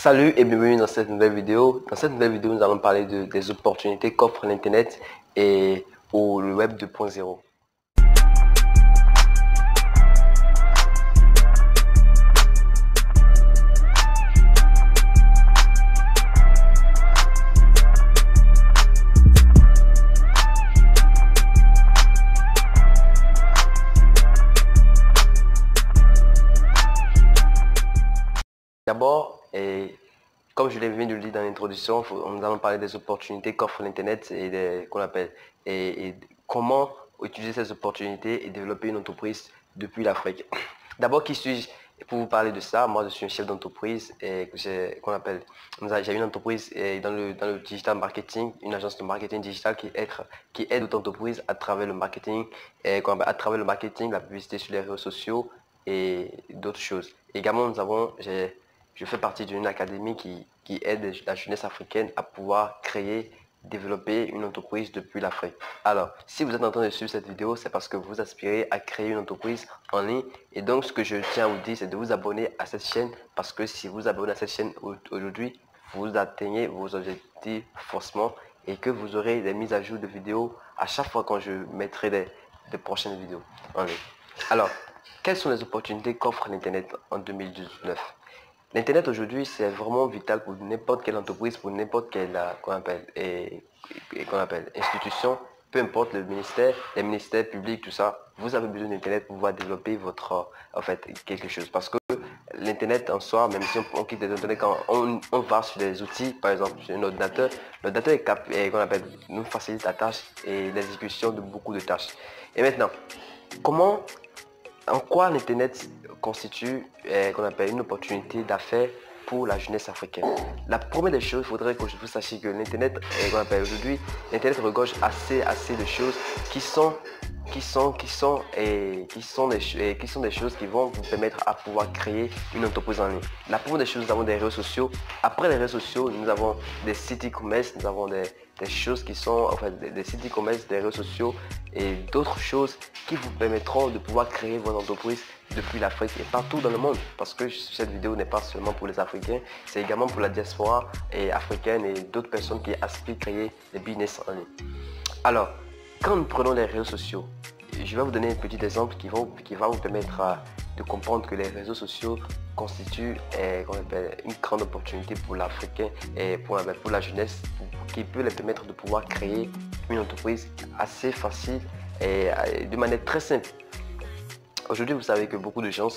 Salut et bienvenue dans cette nouvelle vidéo. Dans cette nouvelle vidéo, nous allons parler des opportunités qu'offre l'Internet et ou le Web 2.0. D'abord, comme je l'ai vu de le dire dans l'introduction, nous allons parler des opportunités qu'offre l'Internet et comment utiliser ces opportunités et développer une entreprise depuis l'Afrique. D'abord, qui suis-je pour vous parler de ça? Moi, je suis un chef d'entreprise et j'ai une entreprise dans le digital marketing, une agence de marketing digital qui aide d'autres entreprises à travers le marketing, la publicité sur les réseaux sociaux et d'autres choses. Également, je fais partie d'une académie qui aide la jeunesse africaine à pouvoir développer une entreprise depuis l'Afrique. Alors, si vous êtes en train de suivre cette vidéo, c'est parce que vous aspirez à créer une entreprise en ligne. Et donc, ce que je tiens à vous dire, c'est de vous abonner à cette chaîne. Parce que si vous abonnez à cette chaîne aujourd'hui, vous atteignez vos objectifs forcément et que vous aurez des mises à jour de vidéos à chaque fois quand je mettrai des prochaines vidéos en ligne. Alors, quelles sont les opportunités qu'offre l'Internet en 2019? L'Internet aujourd'hui, c'est vraiment vital pour n'importe quelle entreprise, pour n'importe quelle institution, peu importe les ministères publics, tout ça. Vous avez besoin d'Internet pour pouvoir développer quelque chose. Parce que l'Internet en soi, même si on quitte les Internet, quand on va sur des outils, par exemple sur un ordinateur, l'ordinateur nous facilite la tâche et l'exécution de beaucoup de tâches. Et maintenant, en quoi l'Internet constitue une opportunité d'affaires pour la jeunesse africaine? La première des choses, il faudrait que vous sachiez que l'Internet, aujourd'hui, l'Internet regorge assez de choses qui sont des choses qui vont vous permettre à pouvoir créer une entreprise en ligne. La première des choses, nous avons des réseaux sociaux. Après les réseaux sociaux, nous avons des sites e-commerce, nous avons des choses qui sont des sites e-commerce, des réseaux sociaux et d'autres choses qui vous permettront de pouvoir créer votre entreprise depuis l'Afrique et partout dans le monde. Parce que cette vidéo n'est pas seulement pour les Africains, c'est également pour la diaspora africaine et d'autres personnes qui aspirent à créer des business en ligne. Alors, quand nous prenons les réseaux sociaux, je vais vous donner un petit exemple qui va vous permettre de comprendre que les réseaux sociaux constituent une grande opportunité pour l'Africain et pour la jeunesse, qui peut les permettre de pouvoir créer une entreprise assez facile et de manière très simple. Aujourd'hui, vous savez que beaucoup de gens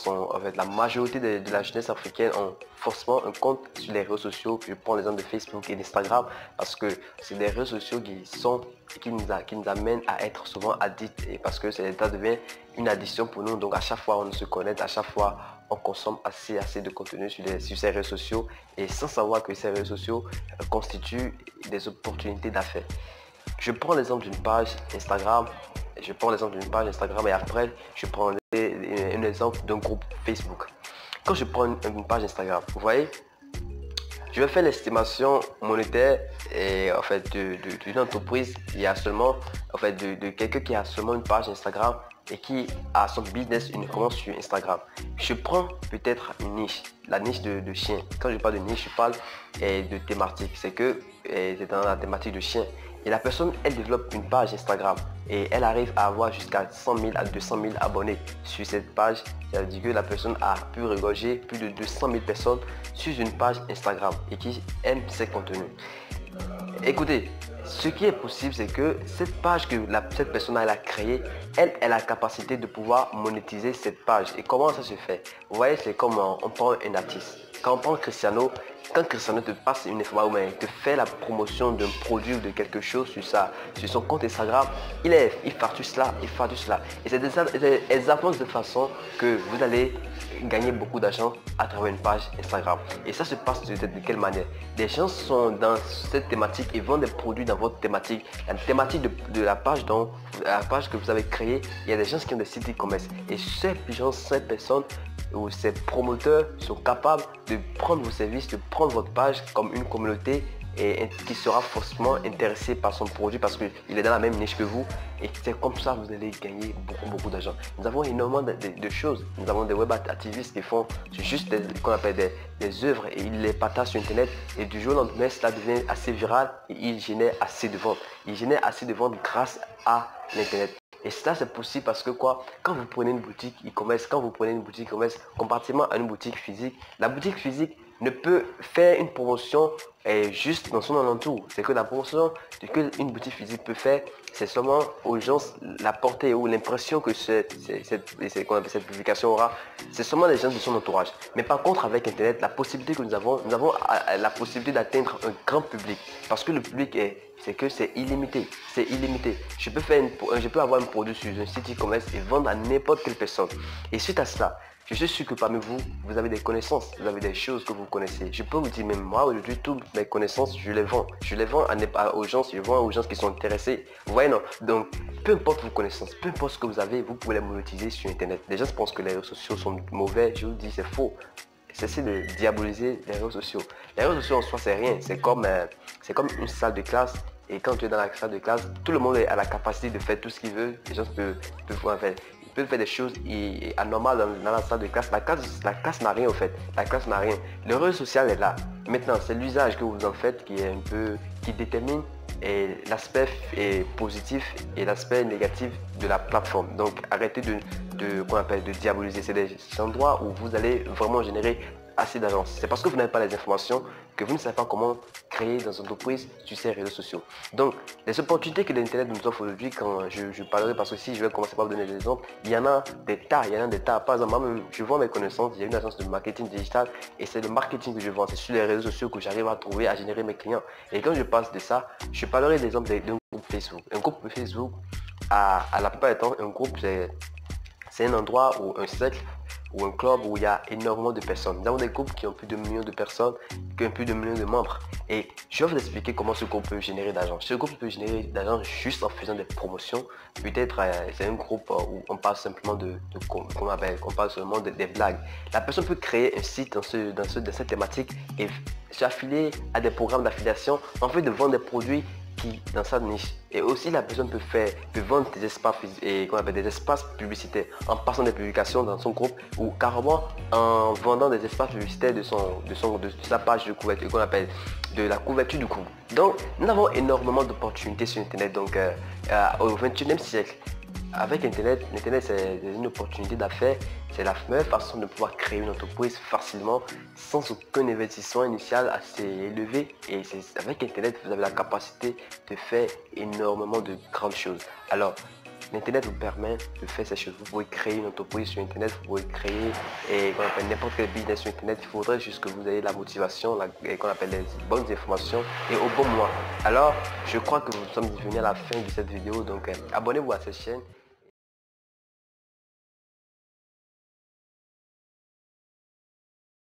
la majorité de la jeunesse africaine ont forcément un compte sur les réseaux sociaux. Je prends l'exemple de Facebook et d'Instagram parce que c'est des réseaux sociaux qui nous amènent à être souvent addicts et parce que ça devient une addiction pour nous. Donc à chaque fois on se connecte, à chaque fois on consomme assez de contenu sur ces réseaux sociaux et sans savoir que ces réseaux sociaux constituent des opportunités d'affaires. Je prends l'exemple d'une page Instagram. Et après je prends un exemple d'un groupe Facebook. Quand je prends une page Instagram, vous voyez, je vais faire l'estimation monétaire d'une entreprise qui a seulement de quelqu'un qui a seulement une page Instagram et qui a son business uniquement sur Instagram. Je prends peut-être une niche, la niche de chien. Quand je parle de niche, je parle de thématique. C'est dans la thématique de chien. Et la personne, elle développe une page Instagram et elle arrive à avoir jusqu'à 100 000 à 200 000 abonnés sur cette page. Ça veut dire que la personne a pu regorger plus de 200 000 personnes sur une page Instagram et qui aiment ses contenus. Écoutez, ce qui est possible, c'est que cette page que cette personne a créée, elle a la capacité de pouvoir monétiser cette page. Et comment ça se fait? Vous voyez, c'est comme on prend un artiste. Quand on prend Cristiano, quand Cristiano te passe une information, te fait la promotion d'un produit ou de quelque chose sur son compte Instagram, il facture cela. Et c'est exactement de cette façon que vous allez gagner beaucoup d'argent à travers une page Instagram. Et ça se passe de quelle manière? Les gens sont dans cette thématique et vendent des produits dans votre thématique. La thématique de la page que vous avez créée, il y a des gens qui ont des sites e-commerce. Et ces personnes où ces promoteurs sont capables de prendre vos services, de prendre votre page comme une communauté et qui sera forcément intéressé par son produit parce qu'il est dans la même niche que vous. Et c'est comme ça que vous allez gagner beaucoup d'argent. Nous avons énormément de choses. Nous avons des web activistes qui font juste qu'on appelle des œuvres et ils les partagent sur Internet. Et du jour au lendemain, cela devient assez viral et ils génèrent assez de ventes. Ils génèrent assez de ventes grâce à l'Internet. Et ça, c'est possible parce que quoi, quand vous prenez une boutique e-commerce, comparativement à une boutique physique, la boutique physique ne peut faire une promotion juste dans son alentour. C'est que la promotion qu'une boutique physique peut faire, c'est seulement aux gens la portée ou l'impression que cette publication aura, c'est seulement les gens de son entourage. Mais par contre, avec Internet, la possibilité que nous avons la possibilité d'atteindre un grand public. Parce que le public c'est illimité. C'est illimité. Je peux avoir un produit sur un site e-commerce et vendre à n'importe quelle personne. Et suite à cela, je suis sûr que parmi vous, vous avez des connaissances, vous avez des choses que vous connaissez. Je peux vous dire même moi, aujourd'hui, toutes mes connaissances, je les vends. Je les vends aux gens, qui sont intéressés. Vous voyez, non? Donc, peu importe vos connaissances, peu importe ce que vous avez, vous pouvez les monétiser sur Internet. Les gens pensent que les réseaux sociaux sont mauvais. Je vous dis, c'est faux. Cessez de diaboliser les réseaux sociaux. Les réseaux sociaux en soi, c'est rien. C'est comme une salle de classe. Et quand tu es dans la salle de classe, tout le monde a la capacité de faire tout ce qu'il veut. Les gens peuvent faire des choses anormales dans la salle de classe. La classe n'a rien en fait. La classe n'a rien. Le réseau social est là. Maintenant, c'est l'usage que vous en faites qui détermine l'aspect positif et l'aspect négatif de la plateforme. Donc arrêtez de diaboliser. C'est des endroits où vous allez vraiment générer assez d'argent. C'est parce que vous n'avez pas les informations que vous ne savez pas comment créer dans une entreprise sur ces réseaux sociaux. Donc les opportunités que l'Internet nous offre aujourd'hui, quand je parlerai, parce que si je vais commencer par vous donner des exemples, il y en a des tas. Par exemple, moi-même, je vends mes connaissances, il y a une agence de marketing digital et c'est le marketing que je vends. C'est sur les réseaux sociaux que j'arrive à trouver, à générer mes clients. Et quand je passe de ça, je parlerai d'exemple d'un groupe Facebook. Un groupe Facebook, à la plupart du temps, un groupe, c'est un endroit ou un cercle ou un club où il y a énormément de personnes. Nous avons des groupes qui ont plus de millions de personnes, qui ont plus de millions de membres. Et je vais vous expliquer comment ce groupe peut générer d'argent. Ce groupe peut générer d'argent juste en faisant des promotions. Peut-être c'est un groupe où on parle simplement qu'on parle seulement des blagues. La personne peut créer un site dans cette thématique et s'affilier à des programmes d'affiliation en fait de vendre des produits dans sa niche. Et aussi la personne peut vendre des espaces publicitaires en passant des publications dans son groupe ou carrément en vendant des espaces publicitaires de sa page de couverture qu'on appelle de la couverture du groupe. Donc nous avons énormément d'opportunités sur Internet. Donc au 21e siècle, avec Internet c'est une opportunité d'affaires. C'est la meilleure façon de pouvoir créer une entreprise facilement sans aucun investissement initial assez élevé. Et avec Internet, vous avez la capacité de faire énormément de grandes choses. Alors, l'Internet vous permet de faire ces choses. Vous pouvez créer une entreprise sur Internet, vous pouvez créer n'importe quel business sur Internet. Il faudrait juste que vous ayez la motivation, qu'on appelle les bonnes informations et au bon moment. Alors, je crois que nous sommes venus à la fin de cette vidéo. Donc, abonnez-vous à cette chaîne.